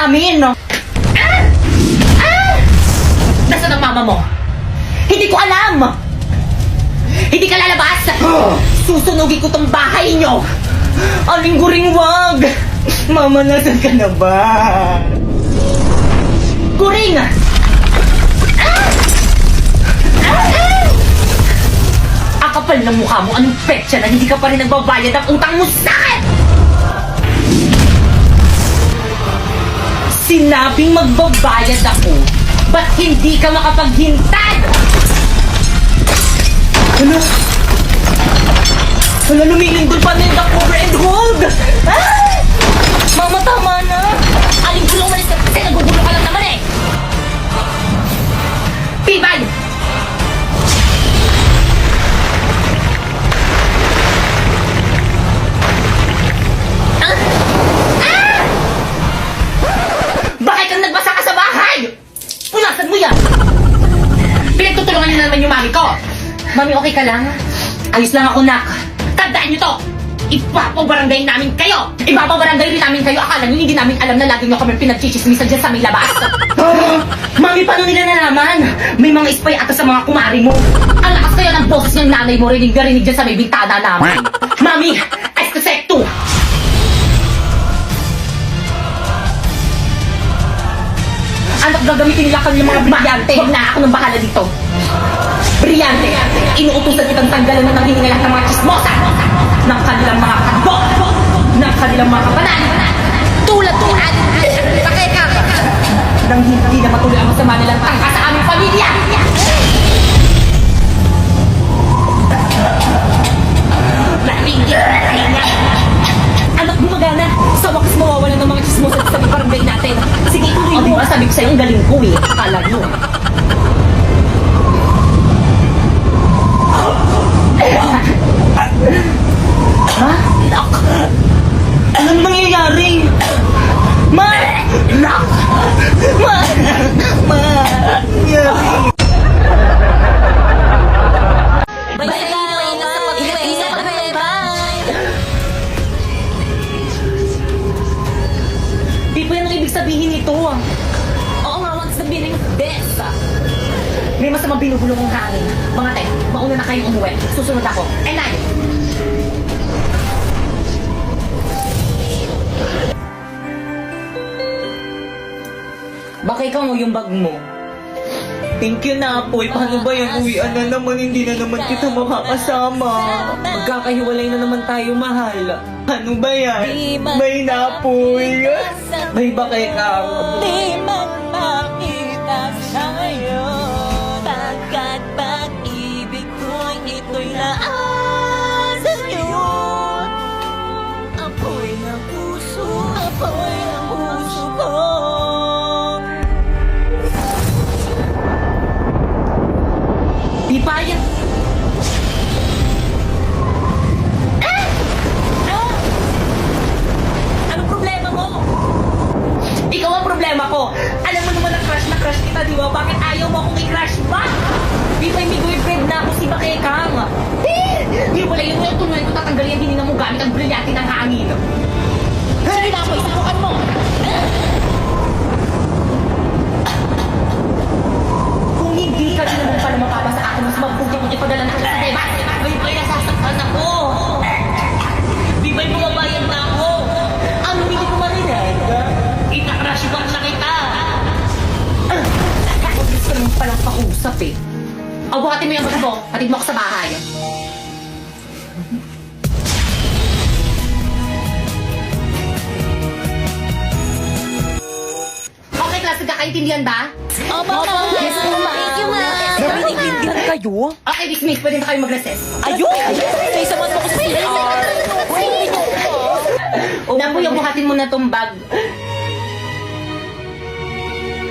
namin. Nasaan ang mama mo? Hindi ko alam! Hindi ka lalabas! Susunugin ko tong bahay nyo! Aling Guring, wag! Mama, nasan ka na ba? Guring! Ang kapal ng mukha mo, anong petsa na hindi ka pa rin nagbabayad ang utang mo sa akin! Sinabing magbabayad ako, ba't hindi ka makapaghintad? Wala, lumilindol pa na yung cover and hold! Ay! Mama, tama na! Aling gulo umalis ka kasi nagugulo ka lang naman eh! Pibay! Bakit kang nagbasa ka sa bahay? Punasan mo yan! Pinagtutulungan niyo na naman yung mami ko! Mami, okay ka lang? Ayos lang ako, nak. Tandaan niyo to! Ipapabarangay namin kayo! Ipapabarangay rin namin kayo! Akala niyo hindi namin alam na lagi niyo kami pinagchichismisan dyan sa may labas! Mami, paano nila nalaman? May mga spy ata sa mga kumari mo! Ang lakas kaya ng boses ng nanay mo rinig na rinig dyan sa may bintana namin! Mami! Escosekto! Anak, gagamitin nila kami mga brilyante! Huwag na ako nang bahala dito! Brilyante! Inuutusan kitang tanggalan na ng hiningalang ng mga chismosa! Ng kanilang mga kagbo! Ng kanilang mga kapanan! Tulad-tulad! Pakeka! Nang hindi na matuloy ang masama nilang tangka sa aming pamilya! Anak, gumagana! Sa wakas mawawala ng mga chismosa sa barangay natin! Sige, ituloy mo! O diba, sabi ko sa'yo, ang galing ko eh! Akala mo! Ha? Lock! Anong mangyayari? Ma! Lock! Ma! Ma! Yari! Di pa yan ang ibig sabihin nito. Oo nga, wag sabihin ng best. May masamang binubulong ang hangin. Mga te, mauna na kayong umuwi. Susunod ako. And I... Baka ikaw mo yung bag mo. Thank you na, Apoy. Paano ba yan? Uwian na naman. Hindi na naman kita makakasama. Magkakahiwalay na naman tayo, mahal. Ano ba yan? May na, Apoy. May ba kay Kang? Di man makita sa'yo, pagkat pag-ibig ko'y ito'y laan sa'yo. Apoy ng puso ko. Di pa yan. Anong problema mo? Ikaw ang problema ko. Alam mo naman na crush kita, di ba? Bakit ayaw mo akong i-crush ba? Di ba may boyfriend na ako si Bakekang? Di wala yun yung tuloy ko tatanggalin ang hininga mo gamit ang brilyante ng hangin. Sige na, Apoy, subukan mo. Kung hindi ka din naman pala mapapa sa akin, mas mabuti kung ipadala na kita sa diba? May ba'y nasasaktan ako? Di ba'y bumabayad na ako? Ano, hindi ko marinig? Ita-crush ba na kita? Huwag gusto naman palang pakusap eh. O, buhatin mo yung bag mo. Hatid mo ako sa bahay. Okay, class, nagkakaintindihan ba? Opo, yes, ma'am. Thank you, ma'am. Nabinigyan kayo? Okay, dismiss. Pwede na kayo mag-recess. Ayun! Sa isa man ako sa CR. Napoy, buhatin mo na tong bag.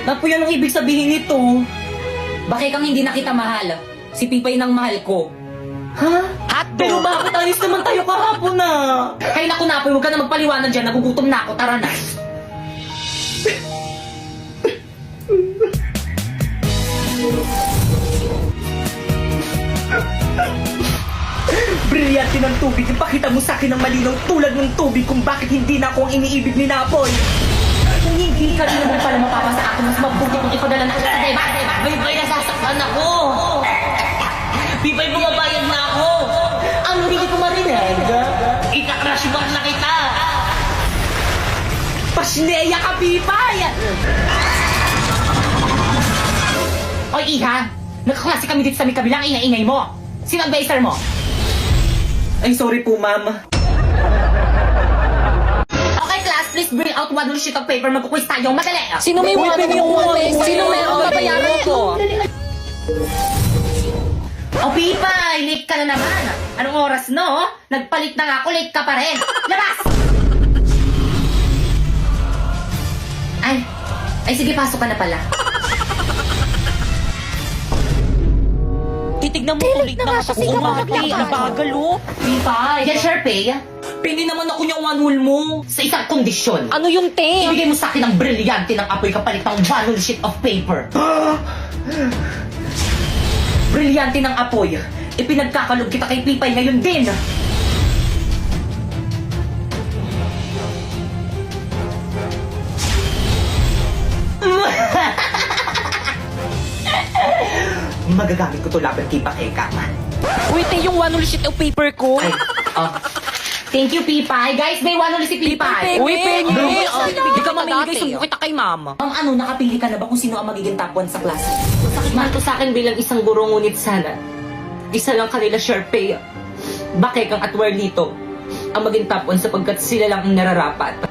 Napoy, anong ibig sabihin nito? Bakit kang hindi na kita mahal? Si Pipay nang mahal ko. Ha? Pero bakit alis naman tayo kahapon na? Ay naku, Napoy, huwag ka na magpaliwanag dyan. Nagugutom na ako. Tara na. Brilyante ng tubig. Ipakita mo sa akin ng malinaw tulad ng tubig kung bakit hindi na ako ang iniibig ni Napoy. Kung hindi ka rin naman pala mapapa sa akin, mas mabuti kung ipadala na agad sa diba? Bye-bye, nasasaktan ako. Bye-bye, bumabayad na ako. Ang hindi ko marinig. Ika-crush back na kita. Pasneya ka, Pipay! Oy, Iha! Nagkaklase kami dito sa may kabilang ingay-ingay mo. Sino ang advisor mo? Ay, sorry po, ma'am. Okay, class, please bring out one sheet of paper. Magkukwis tayo. Madali! Sino may wala Sino may babayaran ko? Oh, Pipay! Late ka na naman. Anong oras, no? Nagpalit na nga ako, late ka pa rin. Labas! Ay, sige, pasok ka na pala. Titignan mo ulit na nga siya umati. Ang bagal, oh. Pipay! Yan, Sharpay. Pili naman ako niyang one-hole mo. Sa isang kondisyon. Ano yung te? Ibigay mo sa akin ang brilyante ng apoy kapalit ng one sheet of paper. Brilyante ng apoy. Ipinagkakalog kita kay Pipay ngayon din. Magagamit ko to laban kay Pakeka. Uy, te, yung one sheet of paper ko. Ay, thank you, Pipay. Guys, may one si Pipay. Uy, pengi. Hindi ka mamimigay, sumbong kita kay mama. Ano, nakapili ka na ba kung sino ang magiging top 1 sa klase? Masakit man to sa akin bilang isang guro, ngunit sana isa lang kanila, Sharpay. Bakekang at Warlito ang maging top 1 sapagkat sila lang ang nararapat.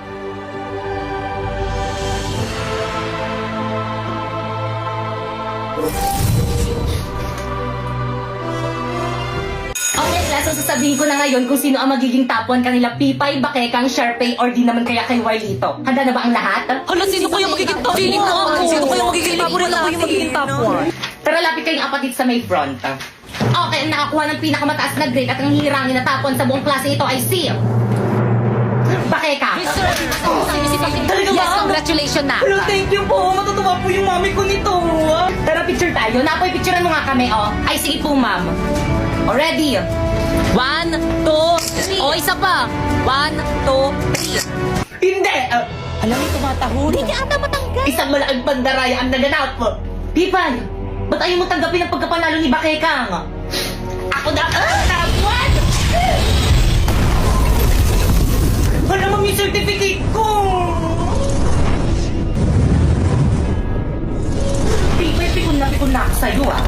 Okay, class, so sasabihin ko na ngayon kung sino ang magiging top 1 kanila, Pipay, Bakekang, Sharpay, or di naman kaya kay Warlito. Handa na ba ang lahat? Hala, sino kaya magiging top 1? Feeling ko ako. Sino kaya magiging top 1? Ako yung magiging top 1. Tara, lapit kayong apat dito sa may front. Okay, ang nakakuha ng pinakamataas na grade at ang hirangin na top 1 sa buong klase ito ay si... Bakeka! Talaga yes, congratulations na. Hello, thank you po. Matutuwa po yung mami ko nito. Tara, picture tayo. Napoy, picturean mo nga kami, oh. Ay, sige po, ma'am. O, ready? 1, 2, 3. O, isa pa. 1, 2, 3. Hindi! Alam mo, tumatahol. Hindi ka ata matanggal. Isang malaking bandaraya ang naganap mo. Pipay, ba't ayaw mo tanggapin ang pagkapanalo ni Bakekang? Ako na top 1! Wala mo yung certificate ko! Pipay, pikon na ako sa'yo, ah.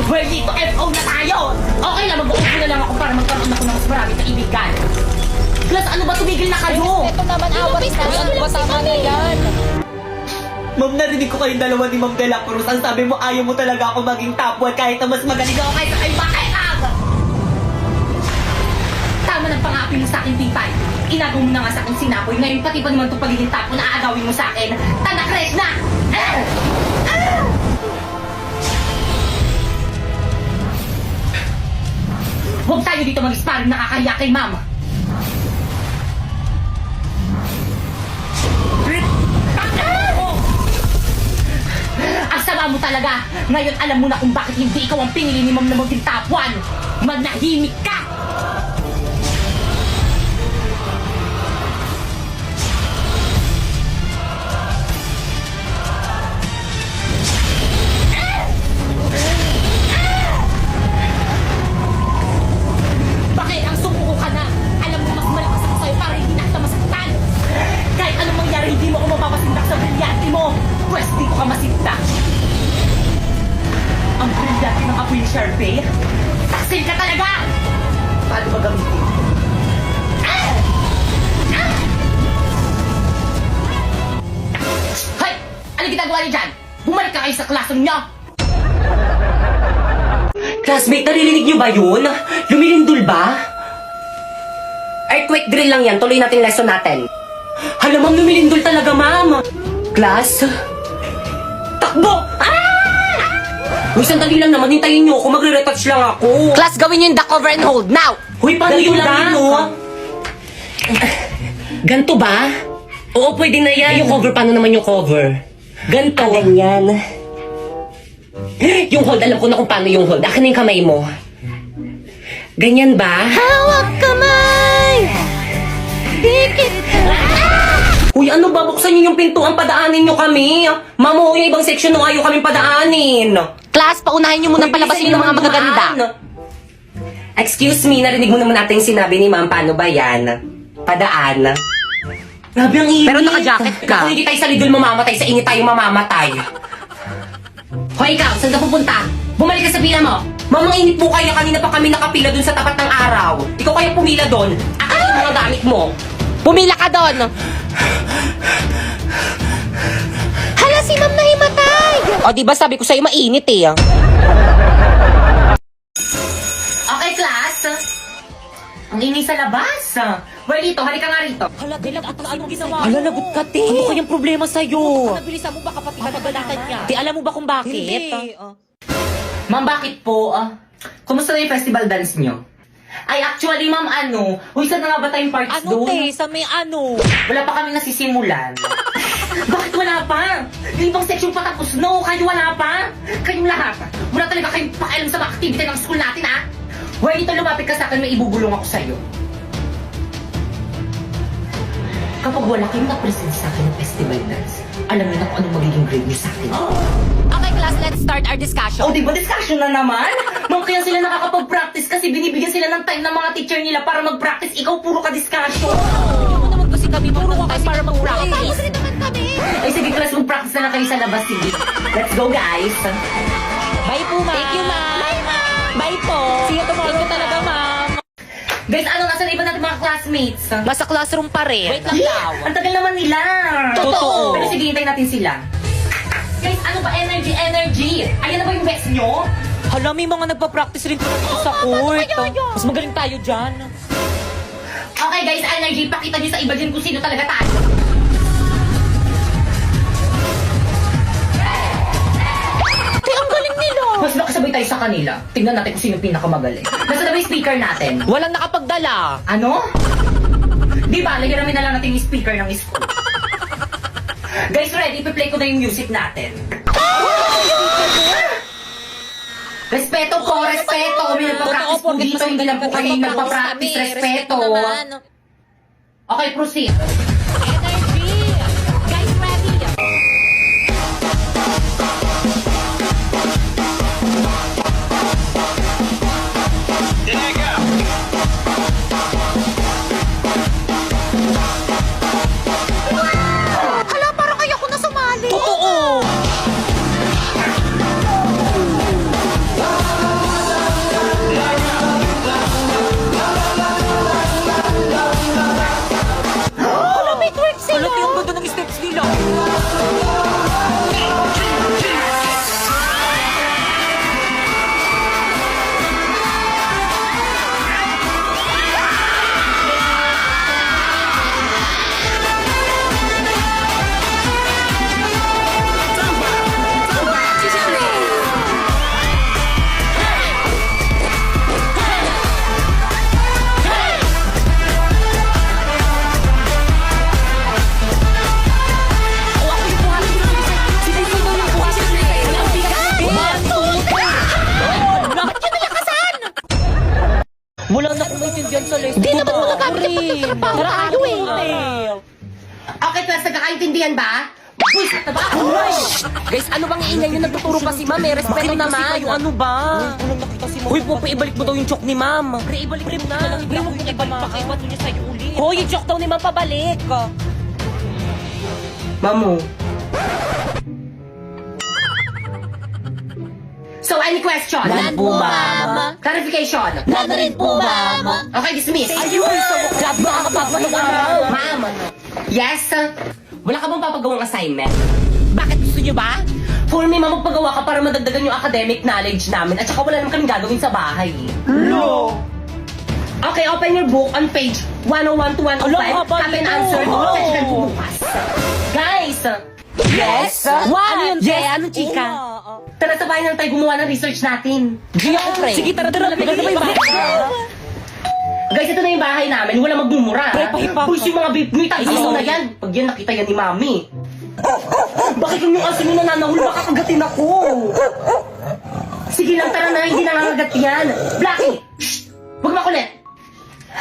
Well, dito, FO na tayo! Okay lang, mag-uupo na lang ako para magkaroon ako ng mas marami kaibigan. Plus, ano ba, tumigil na kayo? Ito naman awat na. Ano ba tama na yan? Ma'am, narinig ko kayong dalawa ni Ma'am De La Cruz. Ang sabi mo, ayaw mo talaga ako maging top 1 kahit na mas magaling ako kaysa kay Bakekang! Tama ng pangapi mo sa akin, Pipay. Inagaw mo na nga sa akin sinapoy. Ngayon, pati pa naman itong pagiging top 1 na aagawin mo sa akin. Tanakres na! Huwag tayo dito mag-sparring, nakakahiya kay Ma'am. Ang sama mo talaga! Ngayon alam mo na kung bakit hindi ikaw ang pinili ni Ma'am na maging top 1! Manahimik ka! Bakit ang sumuko ka na? Alam mo mas malakas ako sa'yo para hindi na kita masaktan! Kahit anong mangyari, hindi mo ako mapapasindak sa brilyante mo! Pwes, di ko ka masindak! Ang brilyante ng apoy ni Sharpay? Taksil ka talaga! Paano ba gamitin? Hoy! Ano ginagawa niyo dyan? Bumalik ka kayo sa klase niyo! Classmate, naririnig niyo ba yun? Lumilindol ba? Earthquake drill lang yan. Tuloy natin lesson natin. Hala, ma'am, lumilindol talaga, ma'am. Class? Takbo! Uy, sandali lang naman. Hintayin niyo ako. Magre-retouch lang ako. Class, gawin niyo yung duck over and hold now. Uy, paano yun lang yun, Ganto ba? Oo, pwede na yan. Yung cover, paano naman yung cover? Ganto. Ganyan. Yung hold, alam ko na kung paano yung hold. Akin na yung kamay mo. Ganyan ba? Hawak kamay! Dikit ka! Uy, ano ba? Buksan niyo yung pintuan, padaanin niyo kami. Ma'am, yung ibang section nung ayaw kaming padaanin. Class, paunahin niyo muna Uy, palabasin bilisan yung mga niyo naman magaganda. dumaan. Excuse me, narinig mo naman natin yung sinabi ni ma'am. Paano ba yan? Padaan. Grabe ang init. Pero naka-jacket ka. Kung hindi tayo sa lidol mamamatay, sa init tayo mamamatay. Hoy, ikaw, saan ka pupunta? Bumalik ka sa pila mo. Mamang init mo kaya, kanina pa kami nakapila dun sa tapat ng araw. Ikaw kaya pumila dun. Akin yung mga gamit mo. Pumila ka doon. Hala, si ma'am na himatay. O, di ba sabi ko sa'yo mainit eh. Okay, class. Ang ingay sa labas. Well, dito, halika nga rito. Hala, dilag at anong ginawa? Hala, lagot ka, te. Ano kayang problema sa'yo? Nabilisan mo ba kapatid ka nagalatan niya? Te, alam mo ba kung bakit? Hindi. Ma'am, bakit po? Kumusta na yung festival dance nyo? Ay, actually, ma'am, Uy, saan na nga ba tayong parts Ano, doon? te? Sa may ano? Wala pa kami nasisimulan. Bakit wala pa? Yung ibang section pa tapos, no? Kayo wala pa? Kayong lahat. Wala talaga kayong pakialam sa mga activity ng school natin, ha? Well, dito lumapit ka sa akin, may ibubulong ako sa'yo. Kapag wala kayong na-present sa akin ng festival dance, alam niyo na kung anong magiging grade niyo sa akin. Okay, class, let's start our discussion. Oh, di ba discussion na naman? Ma'am, kaya sila nakakapag-practice kasi binibigyan sila ng time ng mga teacher nila para mag-practice. Ikaw, puro ka discussion. Hindi mo naman kasi kami puro ka para mag-practice. Ay, naman kami. Ay, sige, class, mag-practice na lang kayo sa labas. Sige. Let's go, guys. Bye po, ma'am. Thank you, ma'am. Bye, ma'am. Bye po. See you tomorrow. Thank you talaga, ma'am. Guys, nasa na iba natin mga classmates? Nasa classroom pa rin. Wait lang daw. Ang tagal naman nila. Totoo. Pero sige, hintayin natin sila. Guys, ano ba? Energy. Ayan na ba yung best nyo? Hala, may mga nagpa-practice rin dito sa court. Mas magaling tayo dyan. Okay, guys, energy. Pakita nyo sa iba dyan kung sino talaga tayo. Ang galing nila. Mas nakasabay tayo sa kanila. Tingnan natin kung sino yung pinakamagaling. Nasa na ba yung speaker natin? Walang nakapagdala. Ano? Di ba, lahiramin na lang natin yung speaker ng school. Guys, ready? Ipi-play ko na yung music natin. Respeto po, respeto. May nagpa-practice po dito. Hindi lang po kayo nagpa-practice. Respeto. Okay, proceed. Energy. Guys, ready. Hala, parang kaya ko na sumali. Totoo. Hala, may twerk sila. Hala, yung ganda ng steps nila. Wala na akong maintindihan sa lesson. Di naman mo nagamit ang pagkatrabaho tayo eh. Okay, class, nagkakaintindihan ba? Buisit na ba? Guys, ano bang iingay yung nagtuturo pa si ma'am? Respeto naman. Kayo, ano ba? Uy, Popo, ibalik mo daw yung chok ni ma'am. Pre, ibalik mo na. Pre, huwag mo ibalik pa kayo. Ba't niya sa'yo ulit? Hoy, yung chok daw ni ma'am pabalik. Mamu. So, any question? None po, ma'am. Clarification? None rin po, ma'am. Okay, dismiss. Ayun! Grabe ka kapagmanood. Ma'am. Yes? Wala ka bang papagawang assignment? Bakit gusto niyo ba? For me, ma'am, magpagawa ka para madagdagan yung academic knowledge namin at saka wala naman kaming gagawin sa bahay. No! Okay, open your book on page 101 to 105. Alam, haba Copy and nito. answer. Check po bukas. Guys! Yes? What? Ano yun, Yes, ano, chika? Tara, sabahin na tayo gumawa ng research natin. Sige, tara. Maganda ba yung bahay? Guys, ito na yung bahay namin. Wala magmumura. Pre, pahipa ka. Boys, yung mga beef meat, ayun na yan. Pag yan, nakita yan ni Mami. Bakit yung asin mo nananahul, makakagatin ako? Sige lang, tara na, hindi nangangagat yan. Blackie! Shh! Huwag makulit!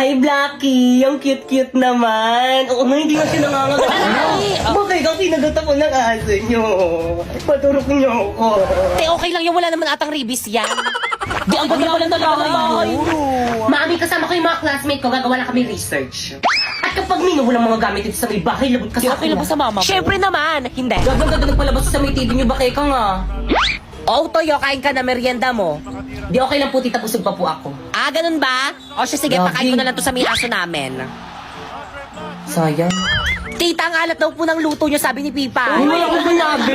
Hi, Blackie! Ang cute-cute naman! Oo na, hindi na siya nangangagat. Bakit ang kinagat ako ng aso nyo? Paturok nyo ako. Okay lang yan, wala naman atang ribis yan. Di, ang ganda pala talaga yun. Mami, kasama ko yung mga classmate ko, gagawa lang kami research. At kapag mino, walang mga gamit dito sa may bahay, labot ka sa akin. sa mama mo? Siyempre naman, hindi. Gaganda nagpalabas sa may TV nyo, bakit ka nga? Oh, Toyo, kain ka na merienda mo. Di okay lang po, tita, busog pa po ako. Ah, ganun ba? O siya, sige, Lagi. pakain ko na lang to sa may aso namin. Sayang. Tita, ang alat daw po ng luto nyo, sabi ni Pipa. Wala ko sinabi.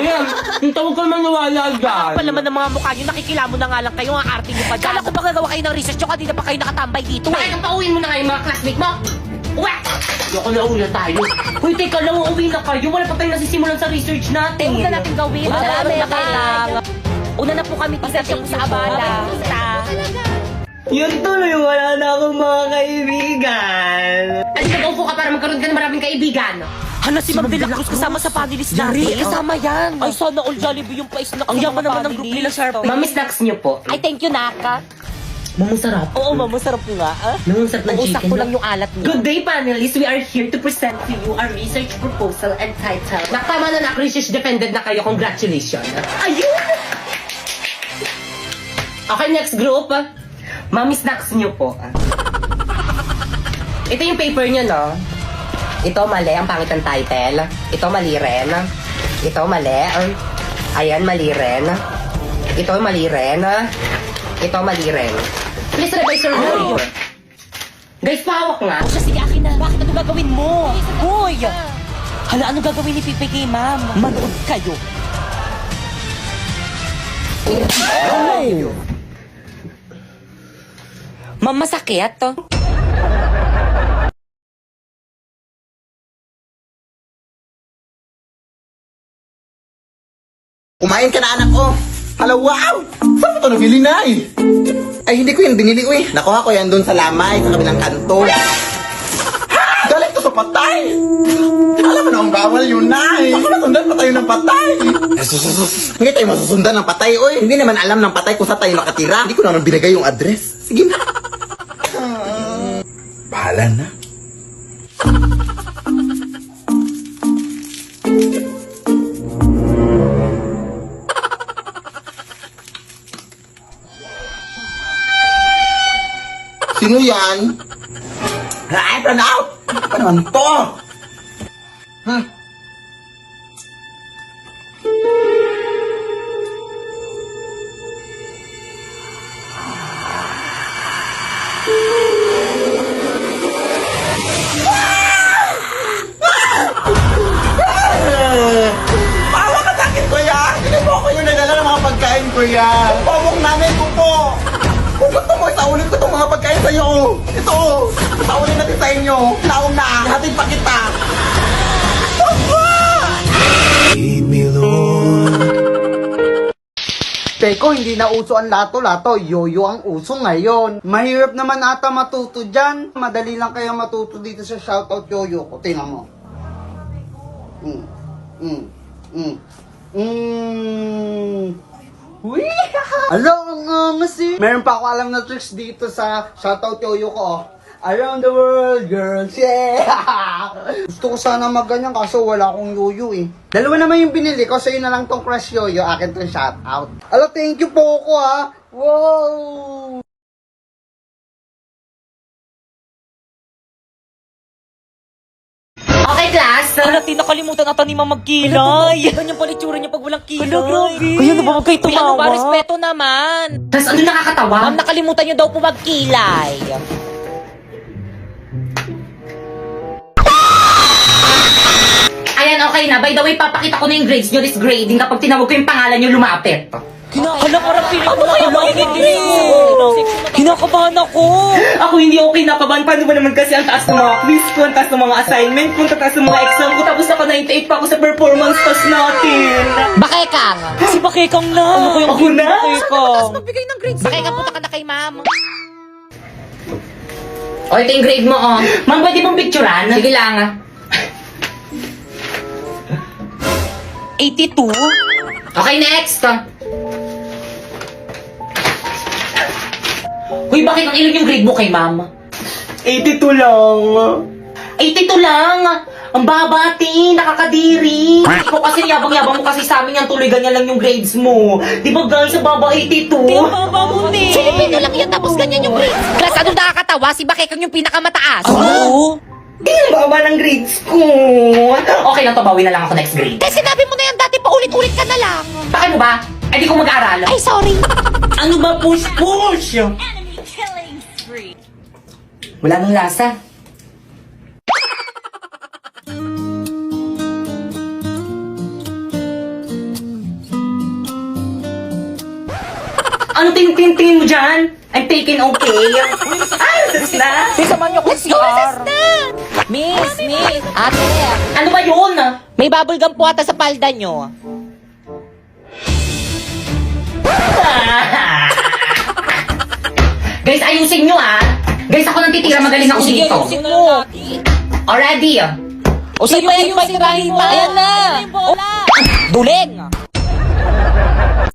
Ang tawag ka maniwala dyan. Kapal naman ng mga mukha nyo, nakikilamo na nga lang kayo, ang arte nyo pa dyan. Kala ko ba gagawa kayo ng research nyo, kanina pa kayo nakatambay dito Bakit ang pauwiin mo na nga yung mga classmate mo? Uwe! Yoko na una tayo. Uy, teka lang, uuwi na kayo. Wala pa tayong nasisimulan sa research natin. Huwag na natin gawin. Wala Marami na na kailangan. Una na po kami, tita, siya po sa abala. Tita. Yun tuloy, wala na akong mga kaibigan. At nag-upo ka para magkaroon ka ng maraming kaibigan. Hala, si Ma'am De La Cruz kasama sa panelist natin. Kasama yan. Ay, sana all Jollibee yung pa-snack. Ang yaman naman ng group nila, Sharpie. Mami, snacks niyo po. Ay, thank you, Naka. Mamang sarap. Oo, ma'am, masarap nga. Ah? Mamang sarap ng Uusap chicken. ko lang yung alat niyo. Good day, panelists. We are here to present to you our research proposal and title. Nakatama na research defended na kayo. Congratulations. Ayun! Okay, next group. Mami, snacks niyo po. Ito yung paper nyo, no? Ito mali, ang pangit ng title. Ito mali rin. Ito mali. Ayan, mali rin. Ito mali rin. Ito mali rin. Please revise your work. Guys, pahawak nga. O siya, sige, akin na. Bakit ano gagawin mo? Hoy! Hala, ano gagawin ni Pipi kay ma'am? Manood kayo. Ma'am, masakit to. Kumain ka na anak ko. Hala, wow! Saan mo ito nabili na Ay, hindi ko yan binili, uy. Nakuha ko yan doon sa lamay, sa kabilang kanto. Ha! Galing to sa patay! Alam mo na ang bawal yun, nay. Ako nasundan pa tayo ng patay. Hindi tayo masusundan ng patay, uy. Hindi naman alam ng patay kung saan tayo nakatira. Hindi ko naman binigay yung address. Sige na. Bahala na. Sino yan? Ay, run out! Ano naman to? Hmm. Bawa ka sa akin, kuya! Hindi mo ako yung nagdala ng mga pagkain, kuya! Pabong namin ko po! Kung gusto mo, isaulin ko itong mga pagkain sa'yo. Ito, isaulin natin sa inyo. Naong na, hatid pa kita. Teko, hindi na uso ang lato-lato. Yoyo ang uso ngayon. Mahirap naman ata matuto dyan. Madali lang kaya matuto dito sa shoutout yoyo ko. Tingnan mo. Uy! Alam, ang angas eh. Meron pa ako alam na tricks dito sa shoutout yoyo ko. Oh. Around the world, girls, yeah! Gusto ko sana magganyan kaso wala akong yoyo eh. Dalawa naman yung binili ko, sa'yo na lang tong crush yoyo, akin tong shoutout. Alo, thank you po ko ha! Wow! Okay, class. Hala, tinakalimutan ata ni Ma'am magkilay. Ganyan pala itsura niya pag walang kilay. Hala, grabe. Kaya na ba huwag kayo tumawa? Ano ba, respeto naman. Tapos ano nakakatawa? Ma'am, nakalimutan niyo daw po magkilay. Ayan, okay na. By the way, papakita ko na yung grades nyo. This grading kapag tinawag ko yung pangalan nyo lumapit. Hala, parang feeling ko na kinakabahan ako. Ako hindi okay nakabahan. Paano ba naman kasi ang taas ng mga quiz ko, ang taas ng mga assignment ko, ang taas ng mga exam ko, tapos naka 98 pa ako sa performance test natin. Bakekang. Si Bakekang na. Ano ko yung Ako na? Bakekang? Magbigay ng grades. Bakekang, punta ka na kay ma'am. O, ito yung grade mo, oh. Ma'am, pwede pong picturean? Sige lang. 82? Okay, next. Uy, bakit ang ilan yung grade mo kay ma'am? 82 lang. 82 lang! Ang babati, nakakadiri. Ikaw kasi yabang-yabang mo kasi sa amin yan, tuloy ganyan lang yung grades mo. Di ba guys, ang baba 82? Filipino lang yan, tapos ganyan yung grades. Plus, ano nakakatawa? Si Bakekang yung pinakamataas. Oo? Di ang baba ng grades ko. Okay lang to, bawi na lang ako next grade. Eh, sinabi mo na yan dati, paulit-ulit ka na lang. Bakit mo ba? Eh di ko mag-aaral. Ay, sorry. Ano ba push-push? Wala nang lasa. Ano tingin mo dyan? I'm taking okay. Ay, sus na. Samahan niyo ko si CR. Miss, ate. Ano ba yun? May bubble gum po ata sa palda niyo. Guys, ayusin nyo ah. Guys, ako nang titira. Magaling ako Sige, dito. ayusin mo. Already. O sige, yung sirahin pa. Ayan na. Duling.